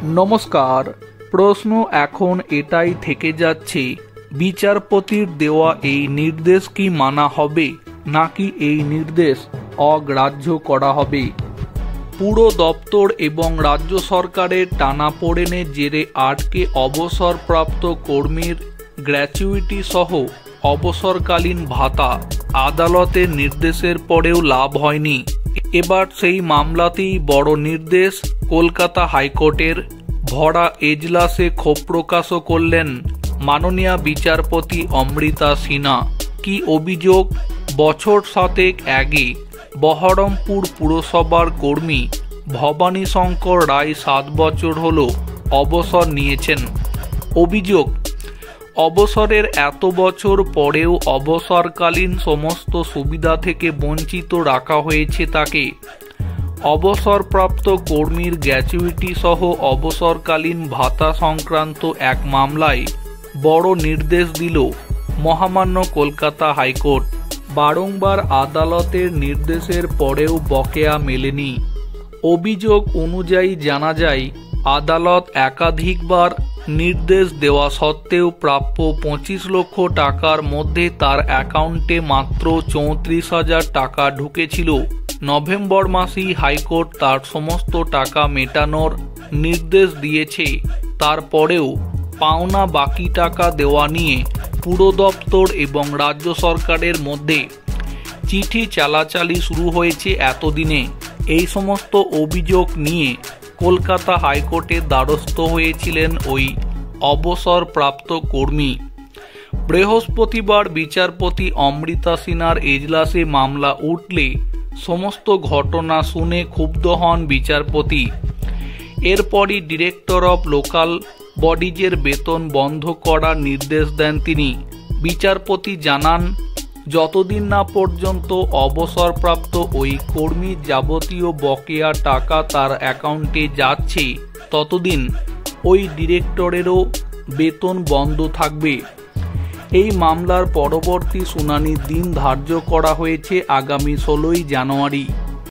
নমস্কার। প্রশ্ন এখন এটাই থেকে যাচ্ছে, বিচারপতির দেওয়া এই নির্দেশ কি মানা হবে নাকি এই নির্দেশ অগ্রাহ্য করা হবে? পুরো দপ্তর এবং রাজ্য সরকারের টানাপোড়েনের জেরে আটকে অবসরপ্রাপ্ত কর্মীর গ্র্যাচুইটি সহ অবসরকালীন ভাতা আদালতের নির্দেশের পরেও লাভ হয়নি। এবার সেই মামলাতেই বড় নির্দেশ কলকাতা হাইকোর্টের। ভরা এজলাসে ক্ষোভ প্রকাশও করলেন মাননীয় বিচারপতি অমৃতা সিনহা। কি অভিযোগ? বছর 7 আগে বহরমপুর পুরসভার কর্মী ভবানী শঙ্কর রায় 7 বছর হল অবসর নিয়েছেন। অভিযোগ, অবসরের এত বছর পরেও অবসরকালীন সমস্ত সুবিধা থেকে বঞ্চিত রাখা হয়েছে তাকে। অবসরপ্রাপ্ত কর্মীর গ্র্যাচুইটি সহ অবসরকালীন ভাতা সংক্রান্ত এক মামলায় বড় নির্দেশ দিল মহামান্য কলকাতা হাইকোর্ট। বারংবার আদালতের নির্দেশের পরেও বকেয়া মেলেনি। অভিযোগ অনুযায়ী জানা যায়, আদালত একাধিকবার নির্দেশ দেওয়া সত্ত্বেও প্রাপ্য 25 লক্ষ টাকার মধ্যে তার অ্যাকাউন্টে মাত্র 34,000 টাকা ঢুকেছিল। নভেম্বর মাসেই হাইকোর্ট তার সমস্ত টাকা মেটানোর নির্দেশ দিয়েছে। তারপরেও পাওনা বাকি টাকা দেওয়া নিয়ে পুরো দপ্তর এবং রাজ্য সরকারের মধ্যে চিঠি চালাচালি শুরু হয়েছে এতদিনে। এই সমস্ত অভিযোগ নিয়ে কলকাতা হাইকোর্টের দ্বারস্থ হয়েছিলেন ওই অবসরপ্রাপ্ত কর্মী। বৃহস্পতিবার বিচারপতি অমৃতা সিনহার এজলাসে মামলা উঠলে সমস্ত ঘটনা শুনে ক্ষুব্ধ হন বিচারপতি। এরপরই ডিরেক্টর অফ লোকাল বডিজের বেতন বন্ধ করার নির্দেশ দেন তিনি। বিচারপতি জানান, যতদিন না পর্যন্ত অবসরপ্রাপ্ত ওই কর্মীর যাবতীয় বকেয়া টাকা তার অ্যাকাউন্টে যাচ্ছে ততদিন ওই ডিরেক্টরেরও বেতন বন্ধ থাকবে। এই মামলার পরবর্তী শুনানির দিন ধার্য করা হয়েছে আগামী 16ই জানুয়ারি।